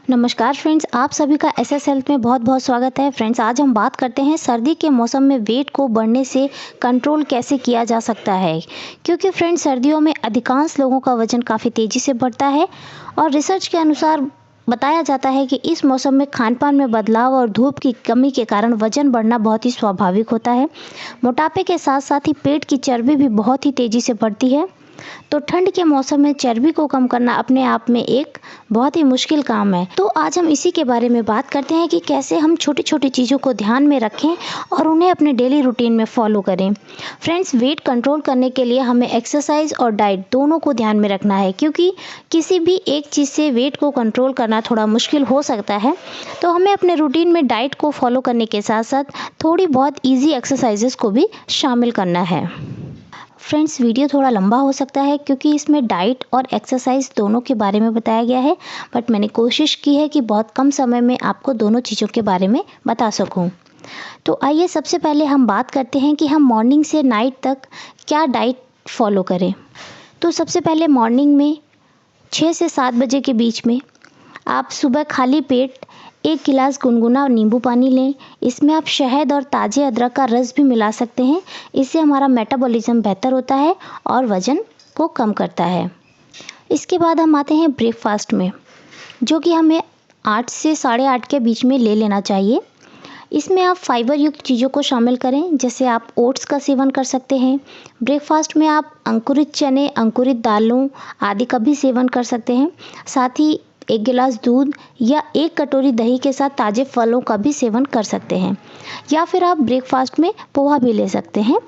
नमस्कार फ्रेंड्स, आप सभी का एसएस हेल्थ में बहुत बहुत स्वागत है। फ्रेंड्स, आज हम बात करते हैं सर्दी के मौसम में वेट को बढ़ने से कंट्रोल कैसे किया जा सकता है। क्योंकि फ्रेंड्स, सर्दियों में अधिकांश लोगों का वजन काफ़ी तेज़ी से बढ़ता है और रिसर्च के अनुसार बताया जाता है कि इस मौसम में खान पान में बदलाव और धूप की कमी के कारण वजन बढ़ना बहुत ही स्वाभाविक होता है। मोटापे के साथ साथ ही पेट की चर्बी भी बहुत ही तेज़ी से बढ़ती है। तो ठंड के मौसम में चर्बी को कम करना अपने आप में एक बहुत ही मुश्किल काम है। तो आज हम इसी के बारे में बात करते हैं कि कैसे हम छोटी छोटी चीज़ों को ध्यान में रखें और उन्हें अपने डेली रूटीन में फॉलो करें। फ्रेंड्स, वेट कंट्रोल करने के लिए हमें एक्सरसाइज और डाइट दोनों को ध्यान में रखना है, क्योंकि किसी भी एक चीज़ से वेट को कंट्रोल करना थोड़ा मुश्किल हो सकता है। तो हमें अपने रूटीन में डाइट को फॉलो करने के साथ साथ थोड़ी बहुत ईजी एक्सरसाइजेस को भी शामिल करना है। फ्रेंड्स, वीडियो थोड़ा लंबा हो सकता है क्योंकि इसमें डाइट और एक्सरसाइज दोनों के बारे में बताया गया है, बट मैंने कोशिश की है कि बहुत कम समय में आपको दोनों चीज़ों के बारे में बता सकूं। तो आइए सबसे पहले हम बात करते हैं कि हम मॉर्निंग से नाइट तक क्या डाइट फॉलो करें। तो सबसे पहले मॉर्निंग में 6 से 7 बजे के बीच में आप सुबह खाली पेट 1 गिलास गुनगुना नींबू पानी लें। इसमें आप शहद और ताज़े अदरक का रस भी मिला सकते हैं। इससे हमारा मेटाबॉलिज्म बेहतर होता है और वज़न को कम करता है। इसके बाद हम आते हैं ब्रेकफास्ट में, जो कि हमें 8 से 8:30 के बीच में ले लेना चाहिए। इसमें आप फाइबर युक्त चीज़ों को शामिल करें, जैसे आप ओट्स का सेवन कर सकते हैं। ब्रेकफास्ट में आप अंकुरित चने, अंकुरित दालों आदि का भी सेवन कर सकते हैं। साथ ही 1 गिलास दूध या 1 कटोरी दही के साथ ताज़े फलों का भी सेवन कर सकते हैं, या फिर आप ब्रेकफास्ट में पोहा भी ले सकते हैं।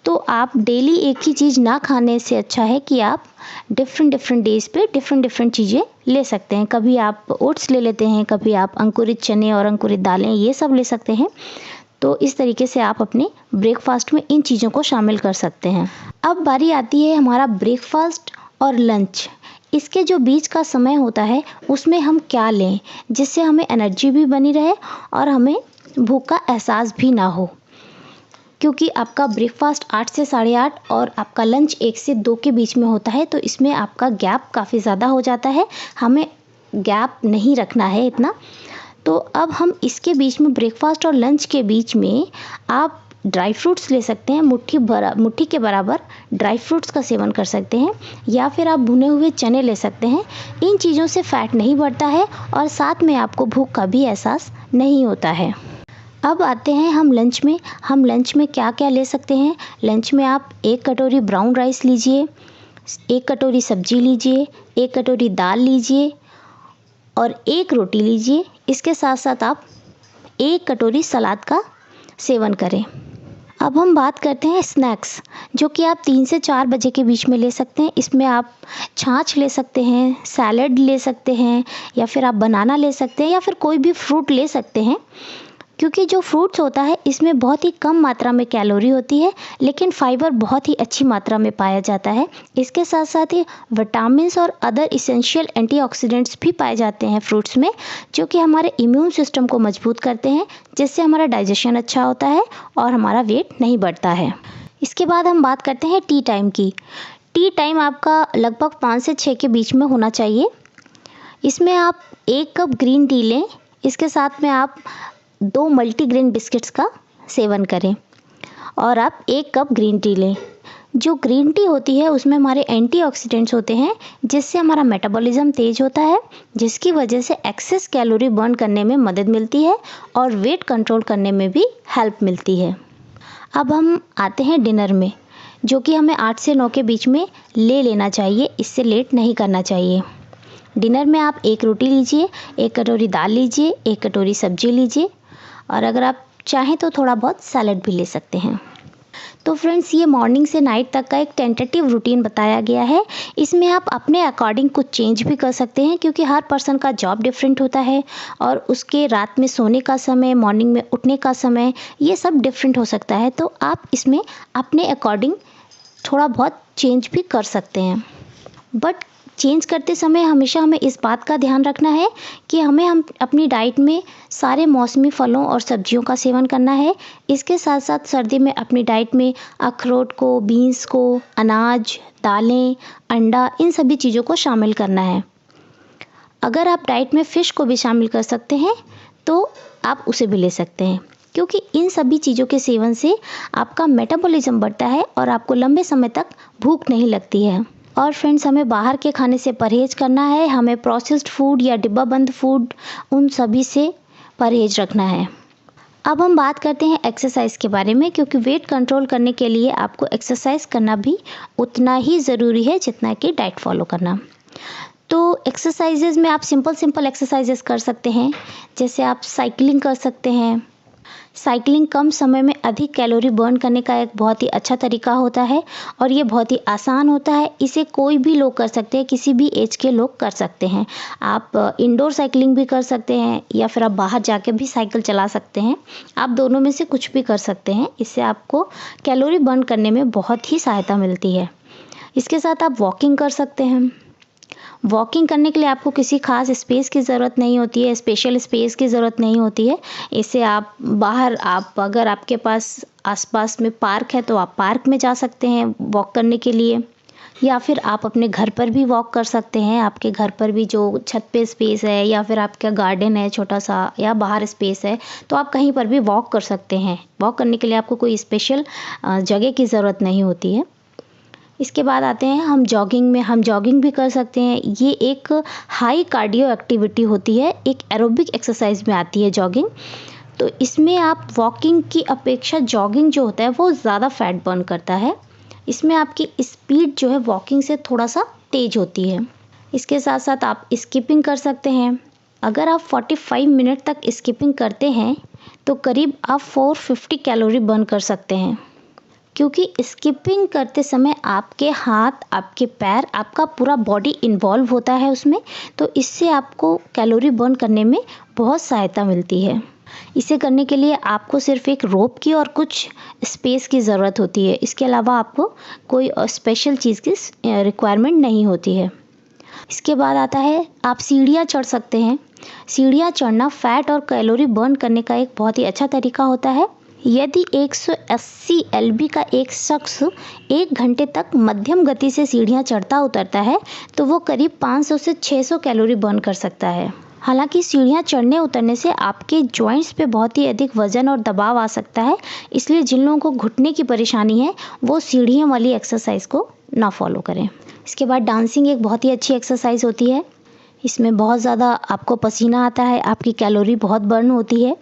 तो आप डेली एक ही चीज़ ना खाने से अच्छा है कि आप डिफरेंट डेज़ पे डिफरेंट चीज़ें ले सकते हैं। कभी आप ओट्स ले लेते हैं, कभी आप अंकुरित चने और अंकुरित दालें ये सब ले सकते हैं। तो इस तरीके से आप अपने ब्रेकफास्ट में इन चीज़ों को शामिल कर सकते हैं। अब बारी आती है हमारा ब्रेकफास्ट और लंच। इसके जो बीच का समय होता है उसमें हम क्या लें जिससे हमें एनर्जी भी बनी रहे और हमें भूख का एहसास भी ना हो। क्योंकि आपका ब्रेकफास्ट 8 से 8:30 और आपका लंच 1 से 2 के बीच में होता है, तो इसमें आपका गैप काफ़ी ज़्यादा हो जाता है। हमें गैप नहीं रखना है इतना। तो अब हम इसके बीच में ब्रेकफास्ट और लंच के बीच में आप ड्राई फ्रूट्स ले सकते हैं। मुट्ठी के बराबर ड्राई फ्रूट्स का सेवन कर सकते हैं, या फिर आप भुने हुए चने ले सकते हैं। इन चीज़ों से फैट नहीं बढ़ता है और साथ में आपको भूख का भी एहसास नहीं होता है। अब आते हैं हम लंच में। हम लंच में क्या क्या ले सकते हैं। लंच में आप 1 कटोरी ब्राउन राइस लीजिए, 1 कटोरी सब्जी लीजिए, 1 कटोरी दाल लीजिए और 1 रोटी लीजिए। इसके साथ साथ आप 1 कटोरी सलाद का सेवन करें। अब हम बात करते हैं स्नैक्स, जो कि आप 3 से 4 बजे के बीच में ले सकते हैं। इसमें आप छाछ ले सकते हैं, सैलड ले सकते हैं, या फिर आप बनाना ले सकते हैं, या फिर कोई भी फ्रूट ले सकते हैं। क्योंकि जो फ्रूट्स होता है इसमें बहुत ही कम मात्रा में कैलोरी होती है, लेकिन फाइबर बहुत ही अच्छी मात्रा में पाया जाता है। इसके साथ साथ ही विटामिन्स और अदर इसेंशियल एंटीऑक्सीडेंट्स भी पाए जाते हैं फ्रूट्स में, जो कि हमारे इम्यून सिस्टम को मजबूत करते हैं, जिससे हमारा डाइजेशन अच्छा होता है और हमारा वेट नहीं बढ़ता है। इसके बाद हम बात करते हैं टी टाइम की। टी टाइम आपका लगभग 5 से 6 के बीच में होना चाहिए। इसमें आप 1 कप ग्रीन टी लें। इसके साथ में आप 2 मल्टीग्रेन बिस्किट्स का सेवन करें और आप 1 कप ग्रीन टी लें। जो ग्रीन टी होती है उसमें हमारे एंटीऑक्सीडेंट्स होते हैं, जिससे हमारा मेटाबॉलिज्म तेज होता है, जिसकी वजह से एक्सेस कैलोरी बर्न करने में मदद मिलती है और वेट कंट्रोल करने में भी हेल्प मिलती है। अब हम आते हैं डिनर में, जो कि हमें 8 से 9 के बीच में ले लेना चाहिए। इससे लेट नहीं करना चाहिए। डिनर में आप 1 रोटी लीजिए, 1 कटोरी दाल लीजिए, 1 कटोरी सब्जी लीजिए और अगर आप चाहें तो थोड़ा बहुत सैलड भी ले सकते हैं। तो फ्रेंड्स, ये मॉर्निंग से नाइट तक का एक टेंटेटिव रूटीन बताया गया है। इसमें आप अपने अकॉर्डिंग कुछ चेंज भी कर सकते हैं, क्योंकि हर पर्सन का जॉब डिफरेंट होता है और उसके रात में सोने का समय, मॉर्निंग में उठने का समय, ये सब डिफरेंट हो सकता है। तो आप इसमें अपने अकॉर्डिंग थोड़ा बहुत चेंज भी कर सकते हैं। बट चेंज करते समय हमेशा हमें इस बात का ध्यान रखना है कि हम अपनी डाइट में सारे मौसमी फलों और सब्जियों का सेवन करना है। इसके साथ साथ सर्दी में अपनी डाइट में अखरोट को, बीन्स को, अनाज, दालें, अंडा, इन सभी चीज़ों को शामिल करना है। अगर आप डाइट में फ़िश को भी शामिल कर सकते हैं तो आप उसे भी ले सकते हैं, क्योंकि इन सभी चीज़ों के सेवन से आपका मेटाबॉलिज्म बढ़ता है और आपको लंबे समय तक भूख नहीं लगती है। और फ्रेंड्स, हमें बाहर के खाने से परहेज़ करना है, हमें प्रोसेस्ड फूड या डिब्बाबंद फूड उन सभी से परहेज़ रखना है। अब हम बात करते हैं एक्सरसाइज के बारे में, क्योंकि वेट कंट्रोल करने के लिए आपको एक्सरसाइज करना भी उतना ही ज़रूरी है जितना कि डाइट फॉलो करना। तो एक्सरसाइजेज में आप सिंपल एक्सरसाइजेज कर सकते हैं, जैसे आप साइकिलिंग कर सकते हैं। साइकिलिंग कम समय में अधिक कैलोरी बर्न करने का एक बहुत ही अच्छा तरीका होता है और ये बहुत ही आसान होता है। इसे कोई भी लोग कर सकते हैं, किसी भी एज के लोग कर सकते हैं। आप इंडोर साइकिलिंग भी कर सकते हैं या फिर आप बाहर जाके भी साइकिल चला सकते हैं। आप दोनों में से कुछ भी कर सकते हैं। इससे आपको कैलोरी बर्न करने में बहुत ही सहायता मिलती है। इसके साथ आप वॉकिंग कर सकते हैं। वॉकिंग करने के लिए आपको किसी खास स्पेस की ज़रूरत नहीं होती है, स्पेशल स्पेस की ज़रूरत नहीं होती है। इससे आप बाहर, अगर आपके पास आसपास में पार्क है तो आप पार्क में जा सकते हैं वॉक करने के लिए, या फिर आप अपने घर पर भी वॉक कर सकते हैं। आपके घर पर भी जो छत पे स्पेस है या फिर आपका गार्डन है छोटा सा या बाहर स्पेस है, तो आप कहीं पर भी वॉक कर सकते हैं। वॉक करने के लिए आपको कोई स्पेशल जगह की ज़रूरत नहीं होती है। इसके बाद आते हैं हम जॉगिंग में। हम जॉगिंग भी कर सकते हैं। ये एक हाई कार्डियो एक्टिविटी होती है, एक एरोबिक एक्सरसाइज में आती है जॉगिंग। तो इसमें आप वॉकिंग की अपेक्षा जॉगिंग जो होता है वो ज़्यादा फैट बर्न करता है। इसमें आपकी स्पीड जो है वॉकिंग से थोड़ा सा तेज होती है। इसके साथ साथ आप स्किपिंग कर सकते हैं। अगर आप 45 मिनट तक स्किपिंग करते हैं तो करीब आप 450 कैलोरी बर्न कर सकते हैं, क्योंकि स्किपिंग करते समय आपके हाथ, आपके पैर, आपका पूरा बॉडी इन्वॉल्व होता है उसमें, तो इससे आपको कैलोरी बर्न करने में बहुत सहायता मिलती है। इसे करने के लिए आपको सिर्फ एक रोप की और कुछ स्पेस की ज़रूरत होती है। इसके अलावा आपको कोई स्पेशल चीज़ की रिक्वायरमेंट नहीं होती है। इसके बाद आता है आप सीढ़ियाँ चढ़ सकते हैं। सीढ़ियाँ चढ़ना फैट और कैलोरी बर्न करने का एक बहुत ही अच्छा तरीका होता है। यदि 180 LB का एक शख्स 1 घंटे तक मध्यम गति से सीढ़ियाँ चढ़ता उतरता है तो वो करीब 500 से 600 कैलोरी बर्न कर सकता है। हालांकि सीढ़ियाँ चढ़ने उतरने से आपके जॉइंट्स पे बहुत ही अधिक वजन और दबाव आ सकता है, इसलिए जिन लोगों को घुटने की परेशानी है वो सीढ़ियों वाली एक्सरसाइज को ना फॉलो करें। इसके बाद डांसिंग एक बहुत ही अच्छी एक्सरसाइज होती है। इसमें बहुत ज़्यादा आपको पसीना आता है, आपकी कैलोरी बहुत बर्न होती है।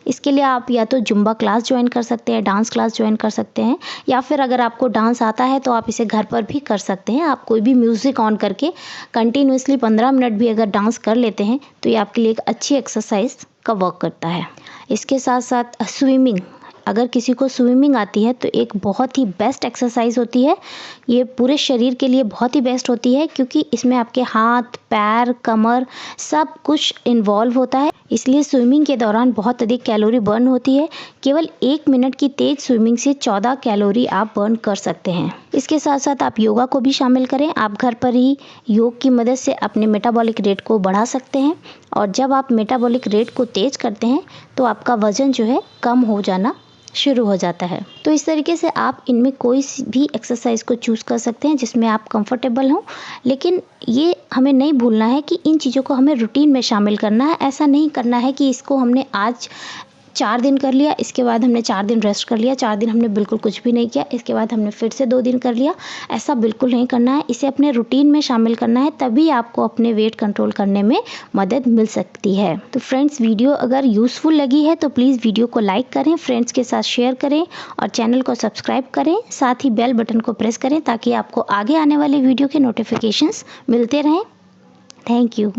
इसके लिए आप या तो जुम्बा क्लास ज्वाइन कर सकते हैं, डांस क्लास ज्वाइन कर सकते हैं, या फिर अगर आपको डांस आता है तो आप इसे घर पर भी कर सकते हैं। आप कोई भी म्यूज़िक ऑन करके कंटिन्यूसली 15 मिनट भी अगर डांस कर लेते हैं तो ये आपके लिए एक अच्छी एक्सरसाइज का वर्क करता है। इसके साथ साथ स्विमिंग, अगर किसी को स्विमिंग आती है तो एक बहुत ही बेस्ट एक्सरसाइज होती है। ये पूरे शरीर के लिए बहुत ही बेस्ट होती है, क्योंकि इसमें आपके हाथ, पैर, कमर सब कुछ इन्वॉल्व होता है। इसलिए स्विमिंग के दौरान बहुत अधिक कैलोरी बर्न होती है। केवल 1 मिनट की तेज स्विमिंग से 14 कैलोरी आप बर्न कर सकते हैं। इसके साथ साथ आप योगा को भी शामिल करें। आप घर पर ही योग की मदद से अपने मेटाबॉलिक रेट को बढ़ा सकते हैं, और जब आप मेटाबॉलिक रेट को तेज करते हैं तो आपका वज़न जो है कम हो जाना शुरू हो जाता है। तो इस तरीके से आप इनमें कोई भी एक्सरसाइज को चूज़ कर सकते हैं जिसमें आप कंफर्टेबल हों, लेकिन ये हमें नहीं भूलना है कि इन चीज़ों को हमें रूटीन में शामिल करना है। ऐसा नहीं करना है कि इसको हमने आज 4 दिन कर लिया, इसके बाद हमने 4 दिन रेस्ट कर लिया, 4 दिन हमने बिल्कुल कुछ भी नहीं किया, इसके बाद हमने फिर से 2 दिन कर लिया। ऐसा बिल्कुल नहीं करना है। इसे अपने रूटीन में शामिल करना है, तभी आपको अपने वेट कंट्रोल करने में मदद मिल सकती है। तो फ्रेंड्स, वीडियो अगर यूज़फुल लगी है तो प्लीज़ वीडियो को लाइक करें, फ्रेंड्स के साथ शेयर करें और चैनल को सब्सक्राइब करें। साथ ही बेल बटन को प्रेस करें ताकि आपको आगे आने वाले वीडियो के नोटिफिकेशंस मिलते रहें। Thank you.